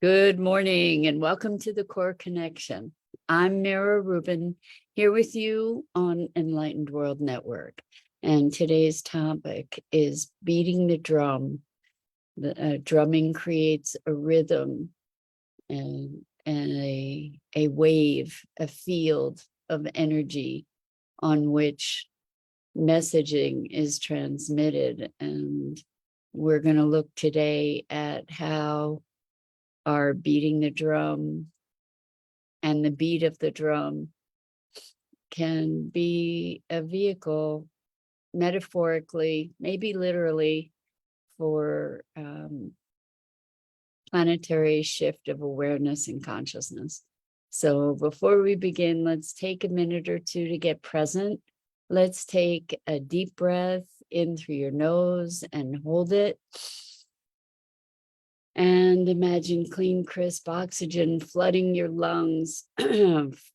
Good morning and welcome to the Core Connection. I'm Mira Rubin, here with you on Enlightened World Network. And today's topic is beating the drum. Drumming creates a rhythm and a wave, a field of energy on which messaging is transmitted. And we're going to look today at how our beating the drum and the beat of the drum can be a vehicle, metaphorically, maybe literally, for planetary shift of awareness and consciousness. So before we begin, let's take a minute or two to get present. Let's take a deep breath in through your nose and hold it. And imagine clean, crisp oxygen flooding your lungs,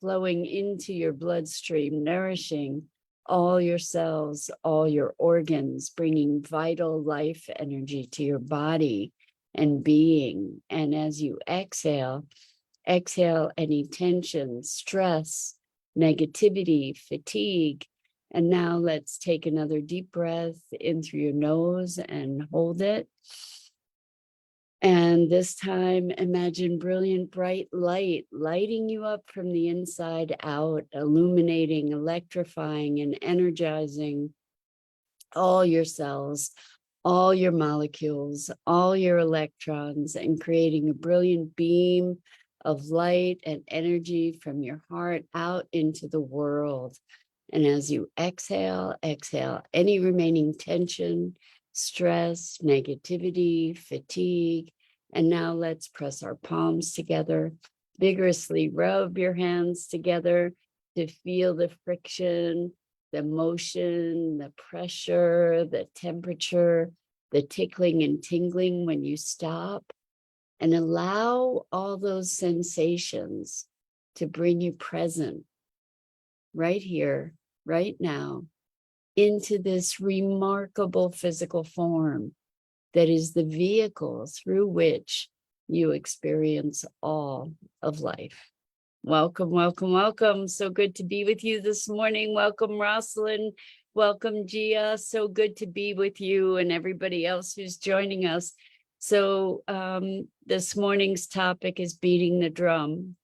flowing into your bloodstream, nourishing all your cells, all your organs, bringing vital life energy to your body and being. And as you exhale any tension, stress, negativity, fatigue. And now let's take another deep breath in through your nose and hold it. And this time, imagine brilliant, bright light lighting you up from the inside out, illuminating, electrifying, and energizing all your cells, all your molecules, all your electrons, and creating a brilliant beam of light and energy from your heart out into the world. And as you exhale any remaining tension, stress, negativity, fatigue. And now let's press our palms together, vigorously rub your hands together to feel the friction, the motion, the pressure, the temperature, the tickling and tingling when you stop. And allow all those sensations to bring you present right here, right now, into this remarkable physical form that is the vehicle through which you experience all of life. Welcome, welcome, welcome. So good to be with you this morning. Welcome, Rosalind. Welcome, Gia. So good to be with you and everybody else who's joining us. So this morning's topic is beating the drum.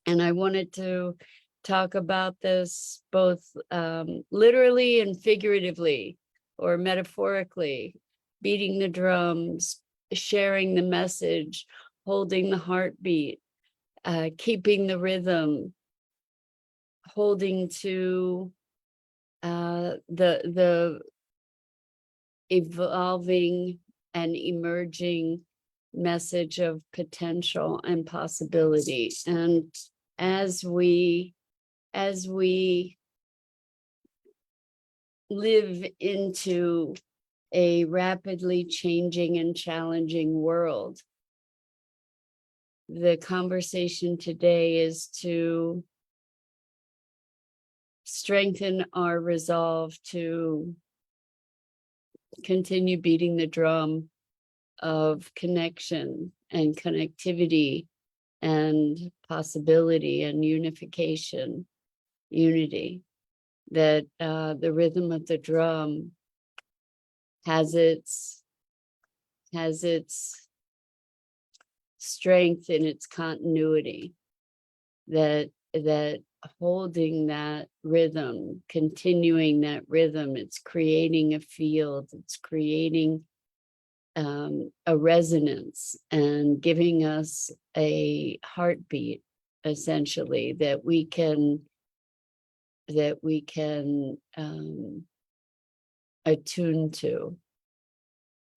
And I wanted to talk about this both literally and figuratively or metaphorically, beating the drums, sharing the message, holding the heartbeat, keeping the rhythm, holding to the evolving and emerging message of potential and possibility. And as we live into a rapidly changing and challenging world, the conversation today is to strengthen our resolve to continue beating the drum of connection and connectivity and possibility and unification, unity, that the rhythm of the drum has its strength in its continuity, that holding that rhythm, continuing that rhythm, it's creating a field, it's creating a resonance and giving us a heartbeat, essentially, that we can attune to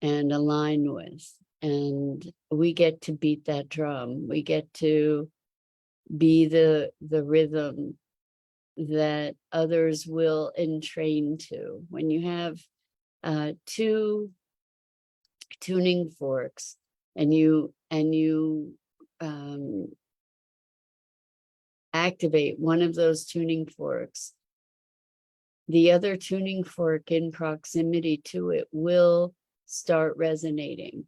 and align with. And we get to beat that drum. We get to be the rhythm that others will entrain to. When you have two tuning forks and you activate one of those tuning forks, the other tuning fork in proximity to it will start resonating.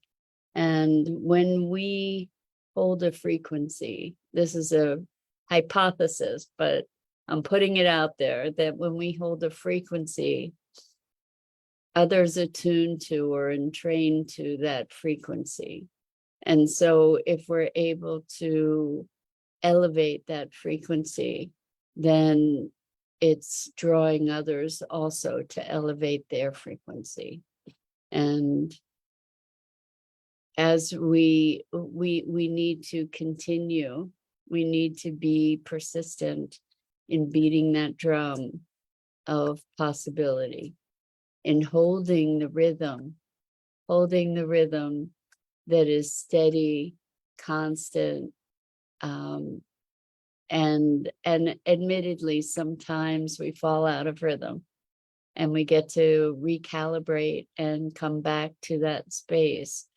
And when we hold a frequency. This is a hypothesis, but I'm putting it out there that when we hold a frequency, others attune to or entrain to that frequency. And so if we're able to elevate that frequency, then it's drawing others also to elevate their frequency. And as we need to continue, we need to be persistent in beating that drum of possibility, in holding the rhythm that is steady, constant, and admittedly, sometimes we fall out of rhythm and we get to recalibrate and come back to that space.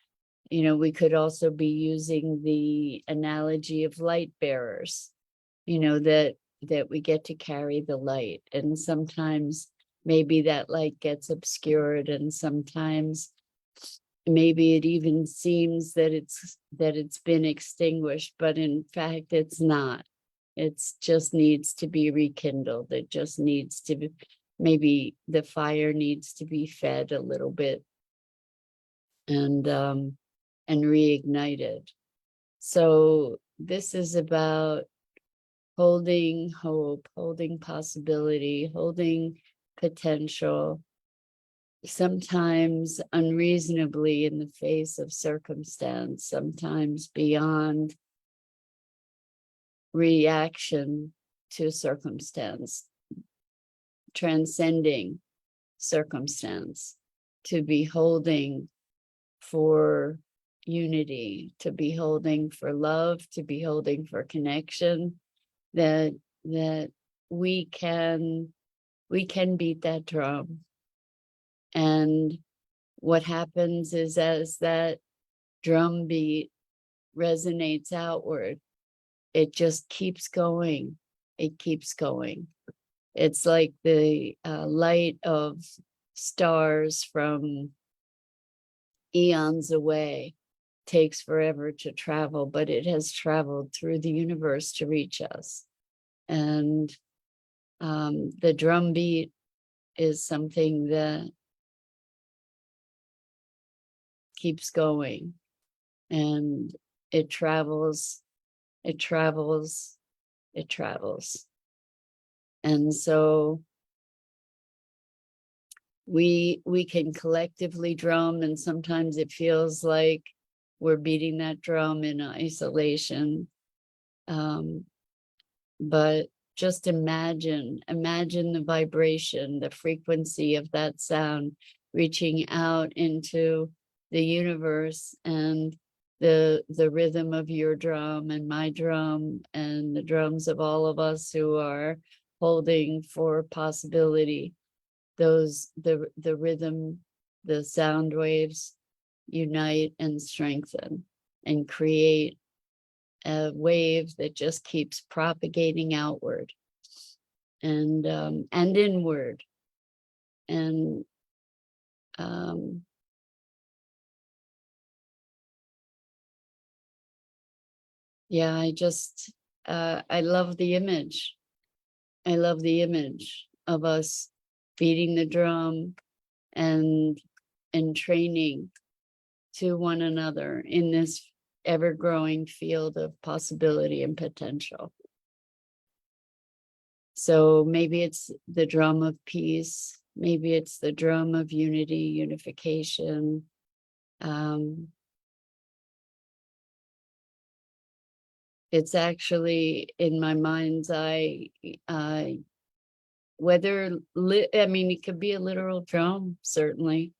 You know, we could also be using the analogy of light bearers, you know, that we get to carry the light, and sometimes maybe that light gets obscured, and sometimes maybe it even seems that it's been extinguished, but in fact it's not. It's just needs to be rekindled. It just needs to be, maybe the fire needs to be fed a little bit and reignited. So this is about holding hope, holding possibility, holding potential, sometimes unreasonably in the face of circumstance, sometimes beyond reaction to circumstance, transcending circumstance, to be holding for unity, to be holding for love, to be holding for connection, that we can beat that drum. And what happens is, as that drum beat resonates outward, it just keeps going. It keeps going. It's like the light of stars from eons away takes forever to travel, but it has traveled through the universe to reach us. And the drum beat is something that keeps going, and it travels, it travels, it travels. And so we can collectively drum, and sometimes it feels like we're beating that drum in isolation. But just imagine the vibration, the frequency of that sound reaching out into the universe, and the rhythm of your drum and my drum and the drums of all of us who are holding for possibility. Those, the rhythm, the sound waves unite and strengthen and create a wave that just keeps propagating outward and inward. And yeah, I love the image. I love the image of us beating the drum and training to one another in this ever-growing field of possibility and potential. So maybe it's the drum of peace, maybe it's the drum of unity, unification. It's actually in my mind's eye, whether, I mean, it could be a literal drum, certainly,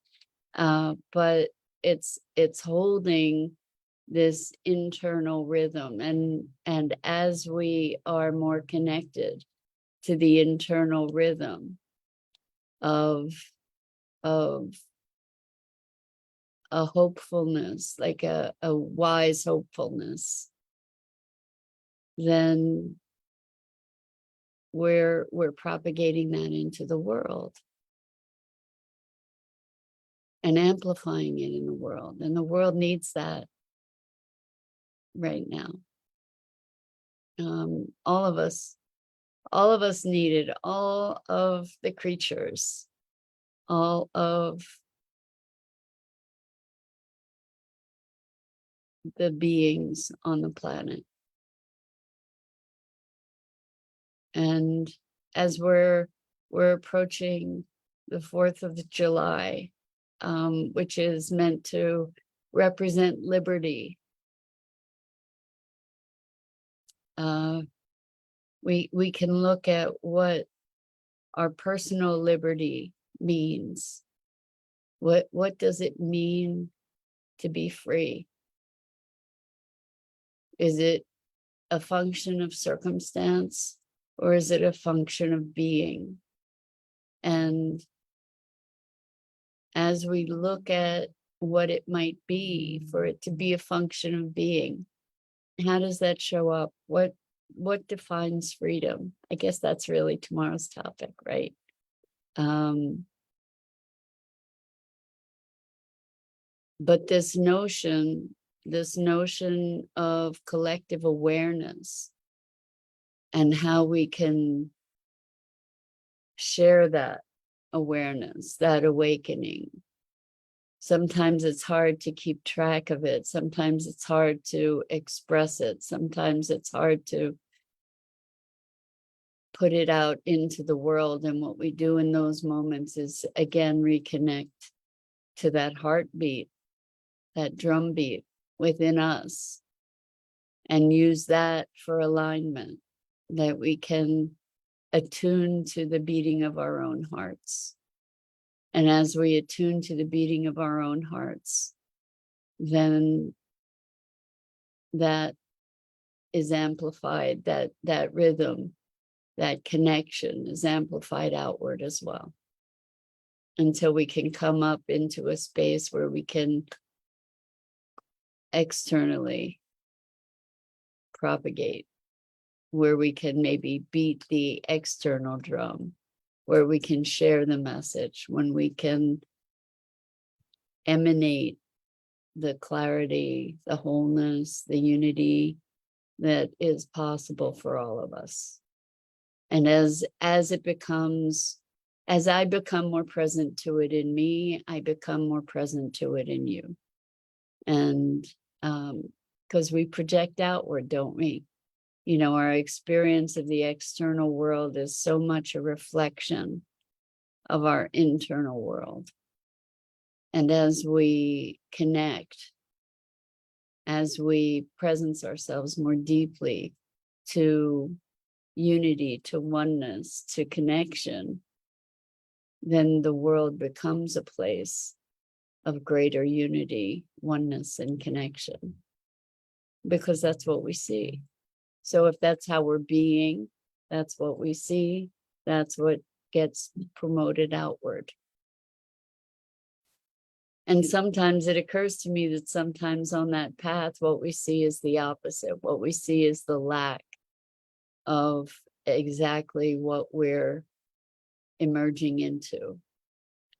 but it's holding this internal rhythm, and as we are more connected to the internal rhythm of a hopefulness, like a wise hopefulness, then we're propagating that into the world and amplifying it in the world, and the world needs that. right now. All of us need it, all of the creatures, all of the beings on the planet. And as we're approaching the 4th of July, which is meant to represent liberty, we can look at what our personal liberty means. What does it mean to be free? Is it a function of circumstance, or is it a function of being? And as we look at what it might be for it to be a function of being, how does that show up? What defines freedom? I guess that's really tomorrow's topic, right? But this notion of collective awareness and how we can share that awareness, that awakening. Sometimes it's hard to keep track of it. Sometimes it's hard to express it. Sometimes it's hard to put it out into the world. And what we do in those moments is, again, reconnect to that heartbeat, that drumbeat within us, and use that for alignment, that we can attune to the beating of our own hearts. And as we attune to the beating of our own hearts, then that is amplified, that rhythm, that connection is amplified outward as well, until we can come up into a space where we can externally propagate, where we can maybe beat the external drum, where we can share the message, when we can emanate the clarity, the wholeness, the unity that is possible for all of us. And as I become more present to it in me, I become more present to it in you. And because we project outward, don't we? You know, our experience of the external world is so much a reflection of our internal world. And as we connect, as we presence ourselves more deeply to unity, to oneness, to connection, then the world becomes a place of greater unity, oneness, and connection. Because that's what we see. So if that's how we're being, that's what we see, that's what gets promoted outward. And sometimes it occurs to me that sometimes on that path, what we see is the opposite. What we see is the lack of exactly what we're emerging into.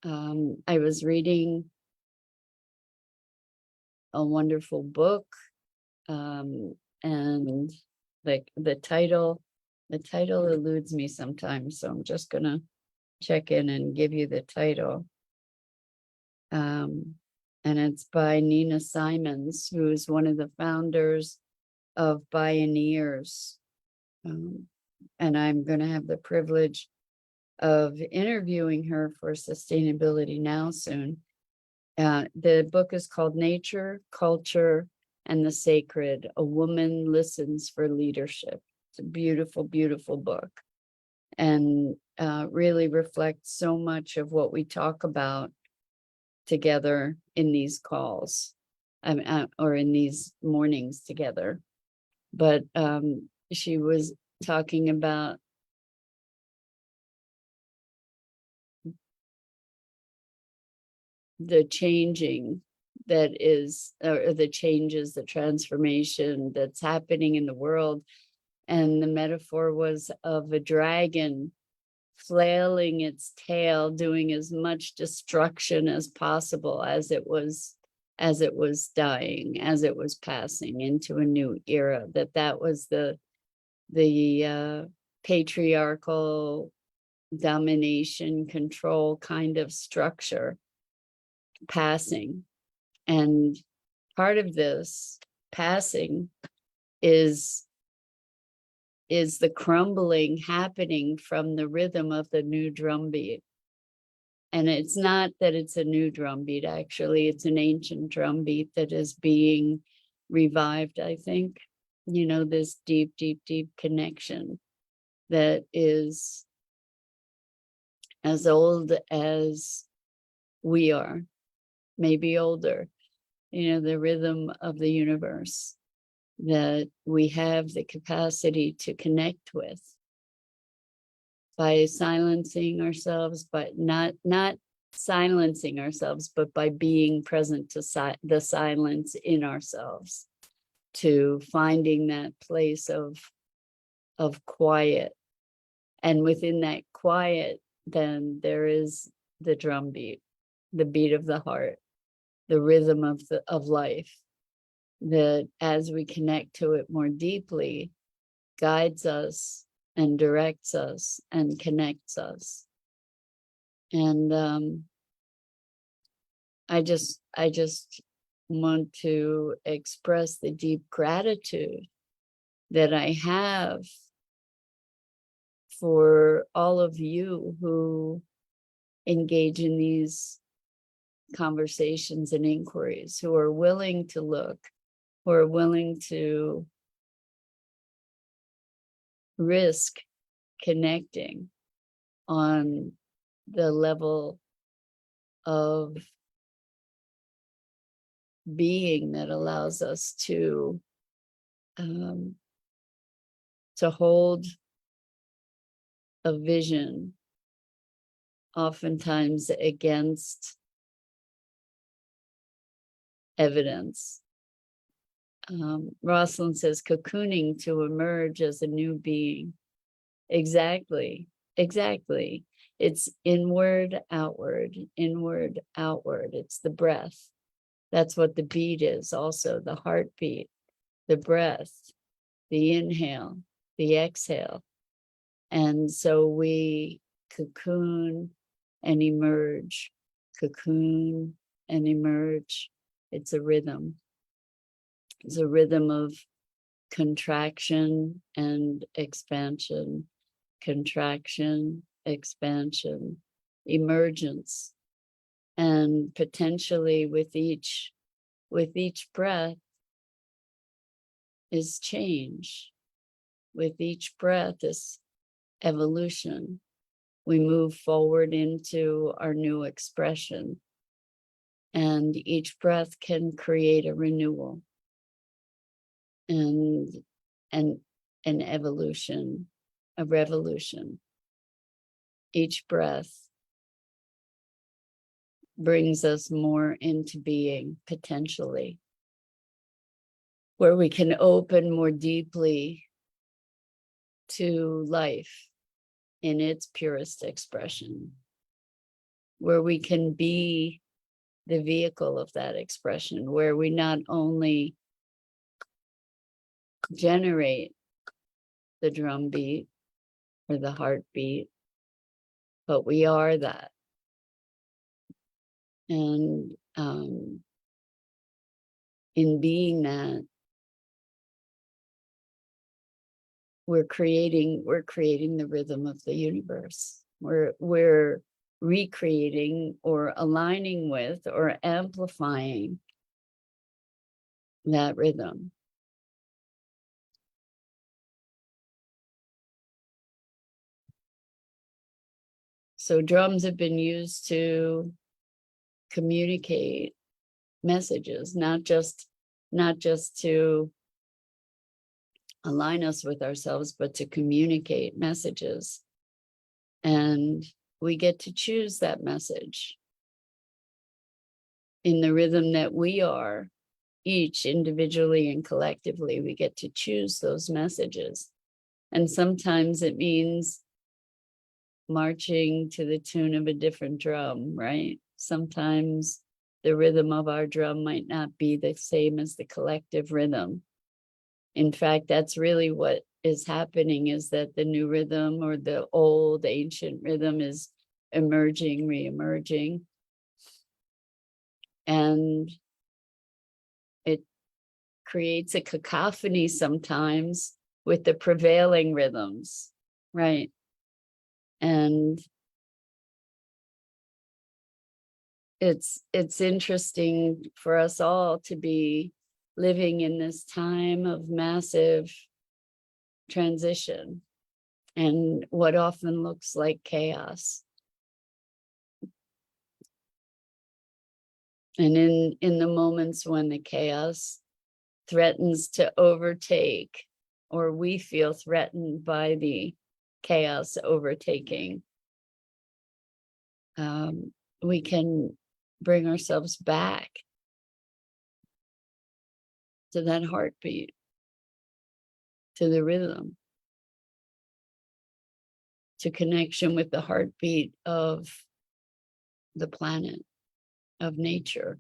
I was reading a wonderful book, and the title eludes me sometimes, so I'm just gonna check in and give you the title. And it's by Nina Simons, who is one of the founders of Bioneers. And I'm going to have the privilege of interviewing her for Sustainability Now soon. The book is called Nature, Culture, and the Sacred. A Woman Listens for Leadership. It's a beautiful, beautiful book, and really reflects so much of what we talk about together in these calls, or in these mornings together. But she was talking about the changing that is, or the changes, the transformation that's happening in the world. And the metaphor was of a dragon flailing its tail, doing as much destruction as possible as it was as it was dying, as it was passing into a new era, that was the patriarchal domination control kind of structure passing. And part of this passing is the crumbling happening from the rhythm of the new drum beat. And it's not that it's a new drum beat, actually, it's an ancient drum beat that is being revived, I think. You know, this deep, deep, deep connection that is as old as we are, maybe older, you know, the rhythm of the universe that we have the capacity to connect with by silencing ourselves, but not silencing ourselves, but by being present to the silence in ourselves, to finding that place of quiet. And within that quiet, then there is the drum beat, the beat of the heart, the rhythm of life, that as we connect to it more deeply, guides us and directs us and connects us. And I just want to express the deep gratitude that I have for all of you who engage in these conversations and inquiries, who are willing to look, who are willing to risk connecting on the level of being that allows us to hold a vision, oftentimes against evidence. Rosalind says, cocooning to emerge as a new being. Exactly. It's inward, outward, inward, outward. It's the breath. That's what the beat is also, the heartbeat, the breath, the inhale, the exhale. And so we cocoon and emerge, cocoon and emerge. It's a rhythm. It's a rhythm of contraction and expansion, contraction, expansion, emergence. And potentially with each breath is change. With each breath is evolution. We move forward into our new expression. And each breath can create a renewal and an evolution, a revolution. Each breath brings us more into being, potentially, where we can open more deeply to life in its purest expression, where we can be the vehicle of that expression, where we not only generate the drum beat or the heartbeat, but we are that. And in being that, we're creating the rhythm of the universe. We're recreating or aligning with or amplifying that rhythm. So drums have been used to communicate messages, not just to align us with ourselves, but to communicate messages. And we get to choose that message in the rhythm that we are, each individually and collectively. We get to choose those messages. And sometimes it means marching to the tune of a different drum, right? Sometimes the rhythm of our drum might not be the same as the collective rhythm. In fact, that's really what is happening, is that the new rhythm or the old ancient rhythm is emerging, re-emerging. And it creates a cacophony sometimes with the prevailing rhythms, right? And it's interesting for us all to be living in this time of massive transition and what often looks like chaos. And in the moments when the chaos threatens to overtake, or we feel threatened by the chaos overtaking, we can bring ourselves back to that heartbeat, to the rhythm, to connection with the heartbeat of the planet, of nature,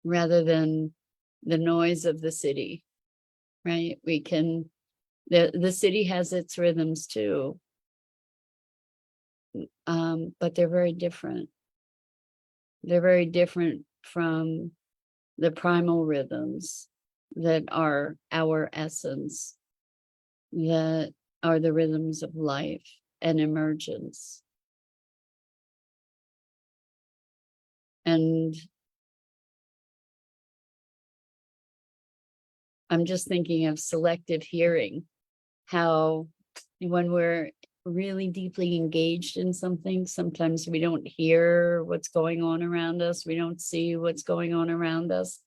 rather than the noise of the city, right? We can, the city has its rhythms too, but they're very different. They're very different from the primal rhythms that are our essence, that are the rhythms of life and emergence. And I'm just thinking of selective hearing, how when we're really deeply engaged in something, sometimes we don't hear what's going on around us. We don't see what's going on around us.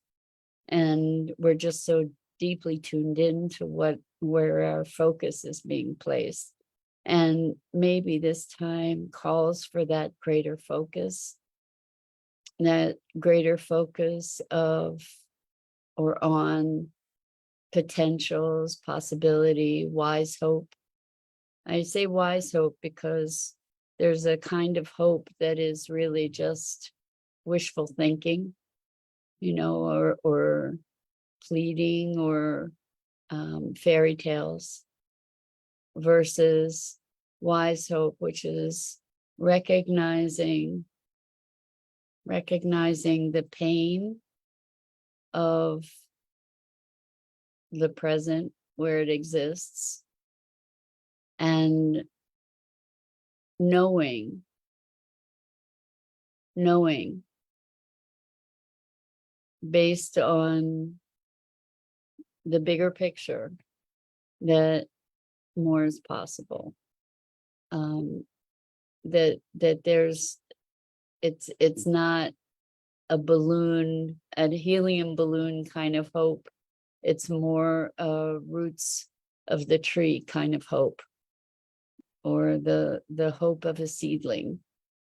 And we're just so deeply tuned in to where our focus is being placed. And maybe this time calls for that greater focus of or on potentials, possibility, wise hope. I say wise hope because there's a kind of hope that is really just wishful thinking, or pleading, or fairy tales, versus wise hope, which is recognizing the pain of the present where it exists, and knowing based on the bigger picture that more is possible. That there's, it's not a balloon, a helium balloon kind of hope. It's more roots of the tree kind of hope, or the hope of a seedling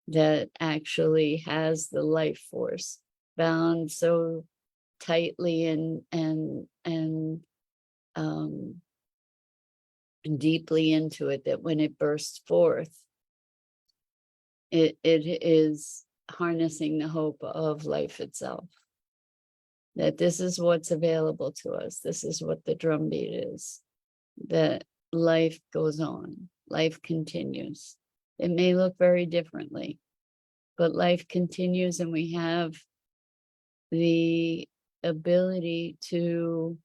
that actually has the life force bound so tightly and deeply into it that when it bursts forth, it is harnessing the hope of life itself. That this is what's available to us. This is what the drumbeat is. That life goes on. Life continues. It may look very differently, but life continues, and we have the ability to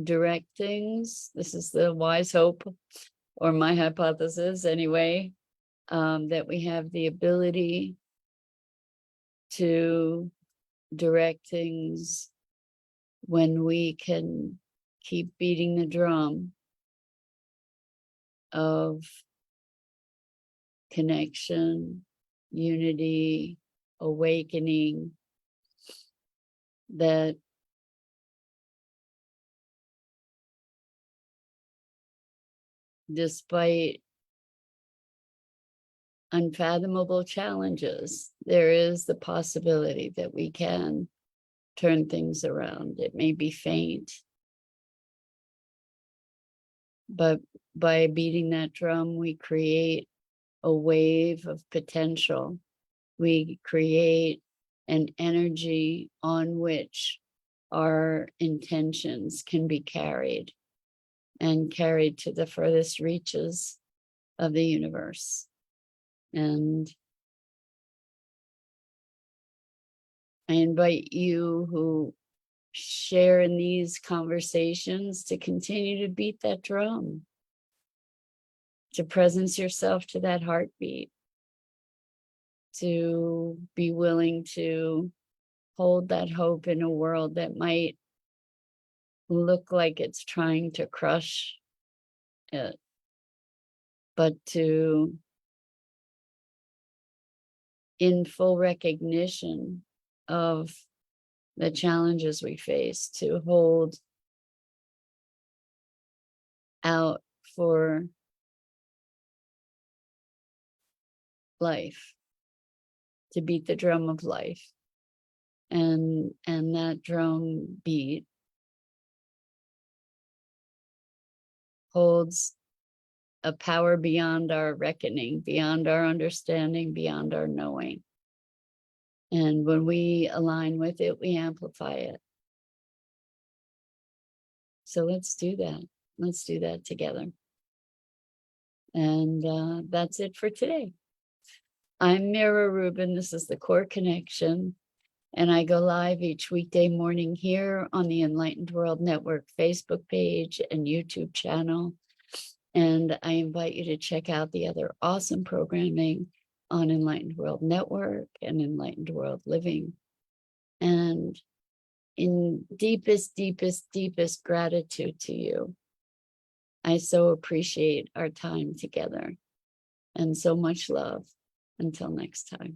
direct things. This is the wise hope, or my hypothesis anyway, that we have the ability to direct things when we can keep beating the drum of connection, unity, awakening, that despite unfathomable challenges, there is the possibility that we can turn things around. It may be faint, But by beating that drum, we create a wave of potential. We create an energy on which our intentions can be carried and carried to the furthest reaches of the universe. And I invite you who share in these conversations to continue to beat that drum, to presence yourself to that heartbeat, to be willing to hold that hope in a world that might look like it's trying to crush it, but to, in full recognition of the challenges we face, to hold out for life, to beat the drum of life. And that drum beat holds a power beyond our reckoning, beyond our understanding, beyond our knowing. And when we align with it, we amplify it. So let's do that. Let's do that together. And that's it for today. I'm Mira Rubin. This is the Core Connection. And I go live each weekday morning here on the Enlightened World Network Facebook page and YouTube channel. And I invite you to check out the other awesome programming on Enlightened World Network and Enlightened World Living. And in deepest, deepest, deepest gratitude to you, I so appreciate our time together, and so much love. Until next time.